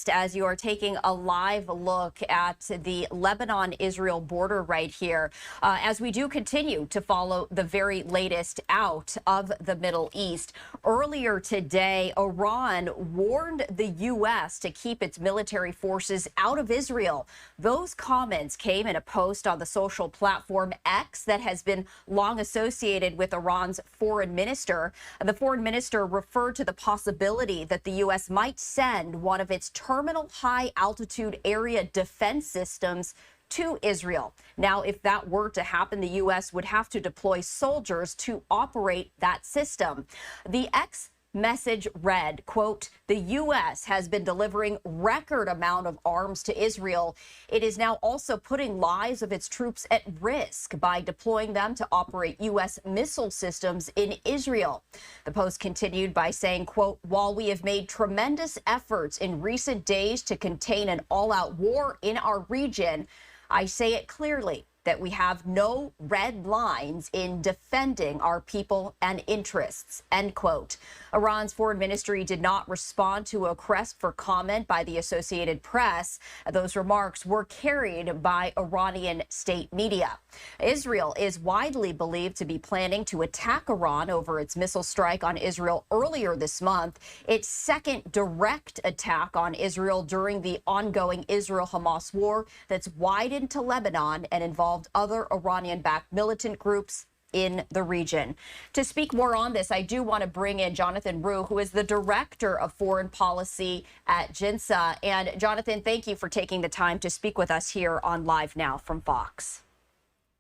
latest as you are taking a live look at the Lebanon-Israel border right here, as we do continue to follow the very latest out of the Middle East. Earlier today, Iran warned the U.S. to keep its military forces out of Israel. Those comments came in a post on the social platform X that has been long associated with Iran's foreign minister. The foreign minister referred to the possibility that the U.S. might send one of its terminal high altitude area defense systems to Israel. Now, if that were to happen, the U.S. would have to deploy soldiers to operate that system. The X message read, quote, "The U.S. has been delivering record amount of arms to Israel. It is now also putting lives of its troops at risk by deploying them to operate U.S. missile systems in Israel." The post continued by saying, quote, "While we have made tremendous efforts in recent days to contain an all-out war in our region, I say it clearly that we have no red lines in defending our people and interests," end quote. Iran's foreign ministry did not respond to a request for comment by the Associated Press. Those remarks were carried by Iranian state media. Israel is widely believed to be planning to attack Iran over its missile strike on Israel earlier this month, its second direct attack on Israel during the ongoing Israel-Hamas war that's widened to Lebanon and involved other Iranian-backed militant groups in the region. To speak more on this, I do want to bring in Jonathan Rue, who is the Director of Foreign Policy at JINSA. And Jonathan, thank you for taking the time to speak with us here on Live Now from Fox.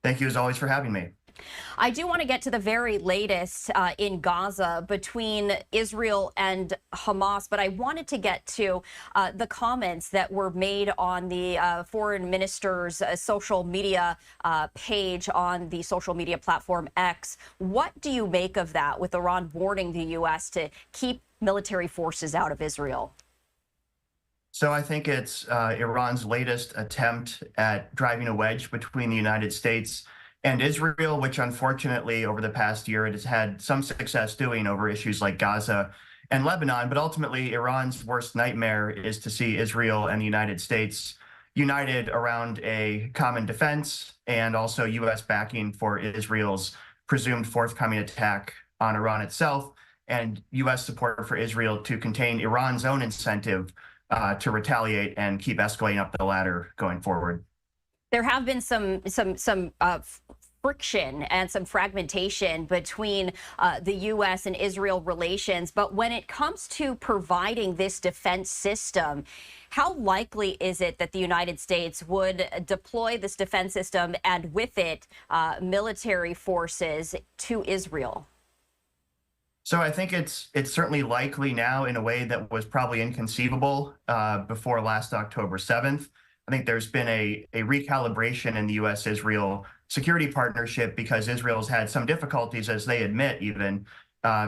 Thank you, as always, for having me. I do want to get to the very latest in Gaza between Israel and Hamas, but I wanted to get to the comments that were made on the foreign minister's social media page on the social media platform X. What do you make of that, with Iran warning the U.S. to keep military forces out of Israel? So I think it's Iran's latest attempt at driving a wedge between the United States and Israel, which unfortunately over the past year it has had some success doing over issues like Gaza and Lebanon. But ultimately, Iran's worst nightmare is to see Israel and the United States united around a common defense and also U.S. backing for Israel's presumed forthcoming attack on Iran itself, and U.S. support for Israel to contain Iran's own incentive to retaliate and keep escalating up the ladder going forward. There have been some friction and some fragmentation between the U.S. and Israel relations. But when it comes to providing this defense system, how likely is it that the United States would deploy this defense system and with it military forces to Israel? So I think it's certainly likely now in a way that was probably inconceivable before last October 7th. I think there's been a recalibration in the U.S.-Israel security partnership because Israel's had some difficulties, as they admit, even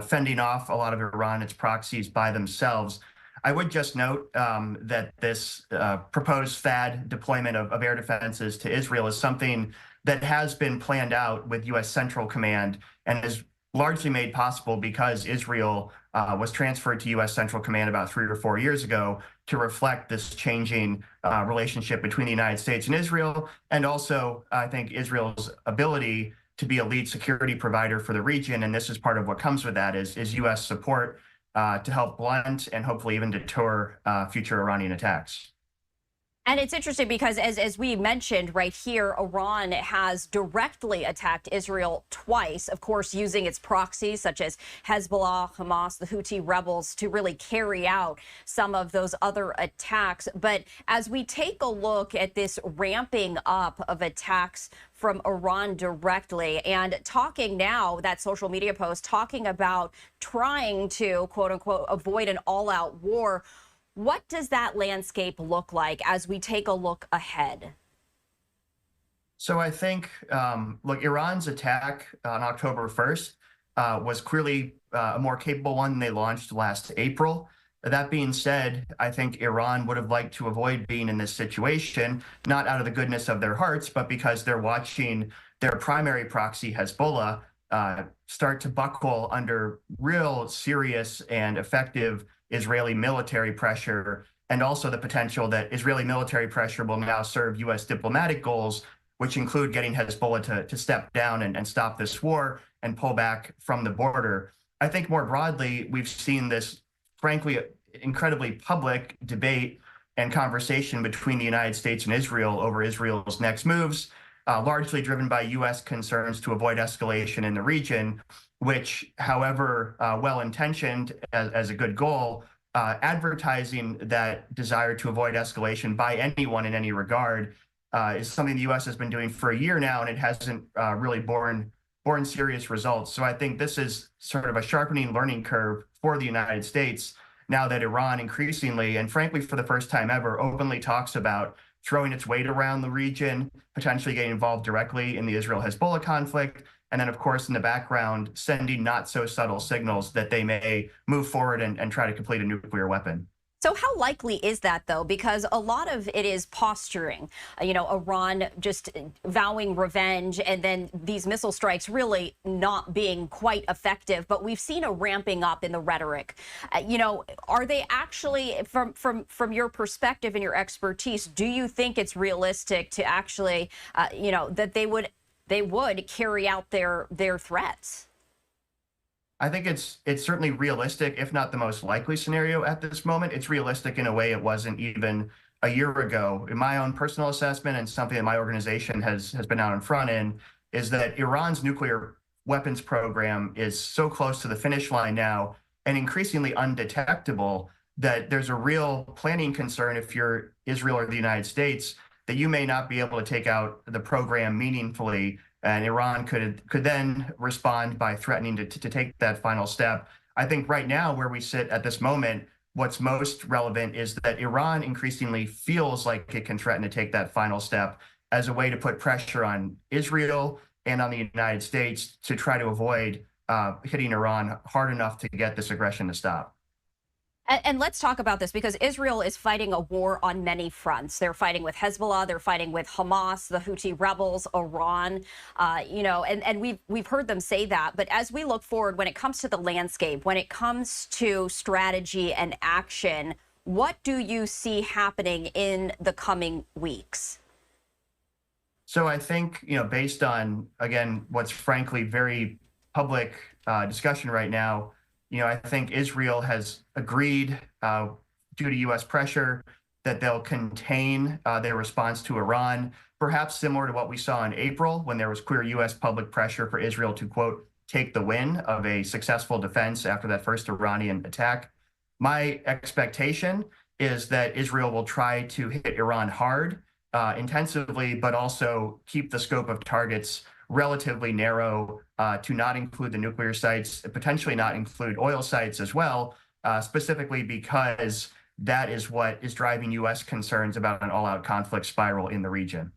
fending off a lot of Iran, its proxies, by themselves. I would just note that this proposed THAAD deployment of air defenses to Israel is something that has been planned out with U.S. Central Command and is largely made possible because Israel was transferred to U.S. Central Command about 3 or 4 years ago to reflect this changing relationship between the United States and Israel, and also, I think, Israel's ability to be a lead security provider for the region. And this is part of what comes with that is U.S. support to help blunt and hopefully even deter future Iranian attacks. And it's interesting because, as we mentioned right here, Iran has directly attacked Israel twice, of course, using its proxies such as Hezbollah, Hamas, the Houthi rebels to really carry out some of those other attacks. But as we take a look at this ramping up of attacks from Iran directly and talking now, that social media post talking about trying to, quote unquote, avoid an all-out war, what does that landscape look like as we take a look ahead? So I think, look, Iran's attack on October 1st was clearly a more capable one than they launched last April. That being said, I think Iran would have liked to avoid being in this situation, not out of the goodness of their hearts, but because they're watching their primary proxy, Hezbollah, start to buckle under real serious and effective Israeli military pressure and also the potential that Israeli military pressure will now serve U.S. diplomatic goals, which include getting Hezbollah to step down and stop this war and pull back from the border. I think more broadly, we've seen this, frankly, incredibly public debate and conversation between the United States and Israel over Israel's next moves, largely driven by U.S. concerns to avoid escalation in the region, which, however well-intentioned as a good goal, advertising that desire to avoid escalation by anyone in any regard is something the U.S. has been doing for a year now, and it hasn't really borne serious results. So I think this is sort of a sharpening learning curve for the United States now that Iran increasingly, and frankly for the first time ever, openly talks about throwing its weight around the region, potentially getting involved directly in the Israel-Hezbollah conflict, and then, of course, in the background, sending not so subtle signals that they may move forward and try to complete a nuclear weapon. So how likely is that, though? Because a lot of it is posturing, Iran just vowing revenge and then these missile strikes really not being quite effective. But we've seen a ramping up in the rhetoric. Are they actually, from your perspective and your expertise, do you think it's realistic to actually, that they would carry out their threats? I think it's certainly realistic, if not the most likely scenario at this moment. It's realistic in a way it wasn't even a year ago. In my own personal assessment, and something that my organization has been out in front in, is that Iran's nuclear weapons program is so close to the finish line now and increasingly undetectable that there's a real planning concern if you're Israel or the United States that you may not be able to take out the program meaningfully. And Iran could then respond by threatening to take that final step. I think right now, where we sit at this moment, what's most relevant is that Iran increasingly feels like it can threaten to take that final step as a way to put pressure on Israel and on the United States to try to avoid hitting Iran hard enough to get this aggression to stop. And let's talk about this, because Israel is fighting a war on many fronts. They're fighting with Hezbollah, they're fighting with Hamas, the Houthi rebels, Iran, and we've heard them say that. But as we look forward, when it comes to the landscape, when it comes to strategy and action, what do you see happening in the coming weeks? So I think, based on, again, what's frankly very public discussion right now, I think Israel has agreed, due to U.S. pressure, that they'll contain their response to Iran, perhaps similar to what we saw in April when there was clear U.S. public pressure for Israel to, quote, take the win of a successful defense after that first Iranian attack. My expectation is that Israel will try to hit Iran hard, intensively, but also keep the scope of targets relatively narrow, to not include the nuclear sites, potentially not include oil sites as well, specifically because that is what is driving U.S. concerns about an all-out conflict spiral in the region.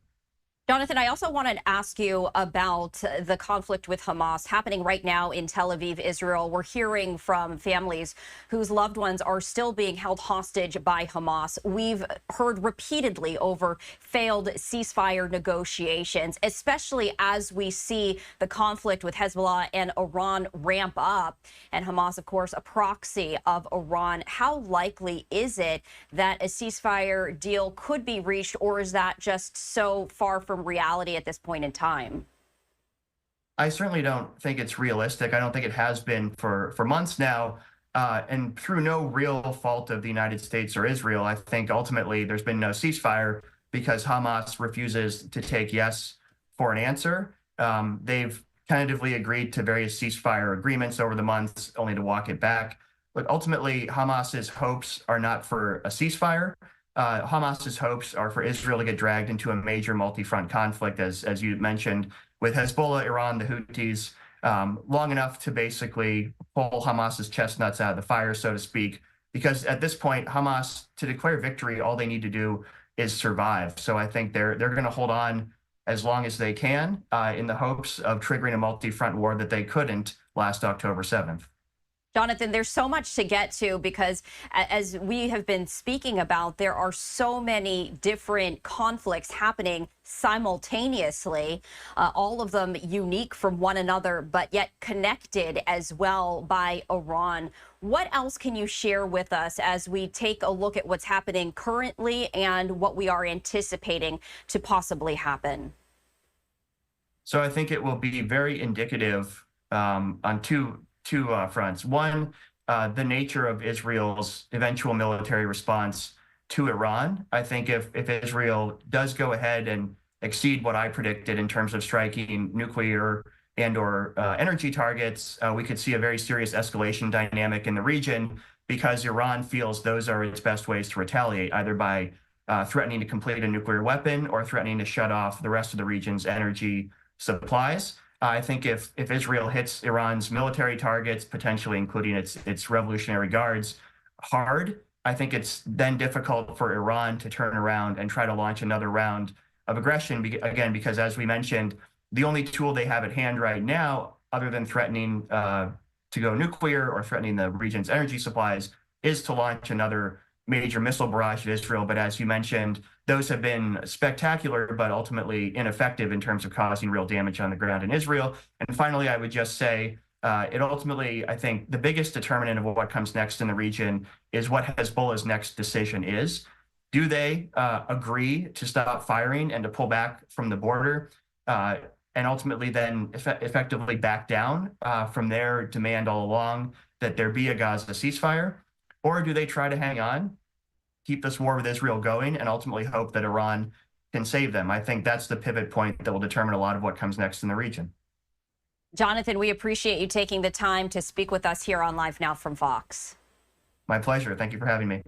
Jonathan, I also want to ask you about the conflict with Hamas happening right now in Tel Aviv, Israel. We're hearing from families whose loved ones are still being held hostage by Hamas. We've heard repeatedly over failed ceasefire negotiations, especially as we see the conflict with Hezbollah and Iran ramp up. And Hamas, of course, a proxy of Iran. How likely is it that a ceasefire deal could be reached, or is that just so far from reality at this point in time? I certainly don't think it's realistic. I don't think it has been for months now. And through no real fault of the United States or Israel, I think ultimately there's been no ceasefire because Hamas refuses to take yes for an answer. They've tentatively agreed to various ceasefire agreements over the months, only to walk it back. But ultimately, Hamas's hopes are not for a ceasefire. Hamas's hopes are for Israel to get dragged into a major multi-front conflict, as you mentioned, with Hezbollah, Iran, the Houthis, long enough to basically pull Hamas's chestnuts out of the fire, so to speak. Because at this point, Hamas, to declare victory, all they need to do is survive. So I think they're going to hold on as long as they can, in the hopes of triggering a multi-front war that they couldn't last October 7th. Jonathan, there's so much to get to because, as we have been speaking about, there are so many different conflicts happening simultaneously, all of them unique from one another, but yet connected as well by Iran. What else can you share with us as we take a look at what's happening currently and what we are anticipating to possibly happen? So I think it will be very indicative on two fronts. One, the nature of Israel's eventual military response to Iran. I think if Israel does go ahead and exceed what I predicted in terms of striking nuclear and/or energy targets, we could see a very serious escalation dynamic in the region because Iran feels those are its best ways to retaliate, either by threatening to complete a nuclear weapon or threatening to shut off the rest of the region's energy supplies. I think if Israel hits Iran's military targets, potentially including its Revolutionary Guards, hard, I think it's then difficult for Iran to turn around and try to launch another round of aggression. Again, because as we mentioned, the only tool they have at hand right now, other than threatening to go nuclear or threatening the region's energy supplies, is to launch another major missile barrage at Israel. But as you mentioned, those have been spectacular, but ultimately ineffective in terms of causing real damage on the ground in Israel. And finally, I would just say it ultimately, I think, the biggest determinant of what comes next in the region is what Hezbollah's next decision is. Do they agree to stop firing and to pull back from the border and ultimately then effectively back down from their demand all along that there be a Gaza ceasefire? Or do they try to hang on, keep this war with Israel going, and ultimately hope that Iran can save them? I think that's the pivot point that will determine a lot of what comes next in the region. Jonathan, we appreciate you taking the time to speak with us here on Live Now from Fox. My pleasure. Thank you for having me.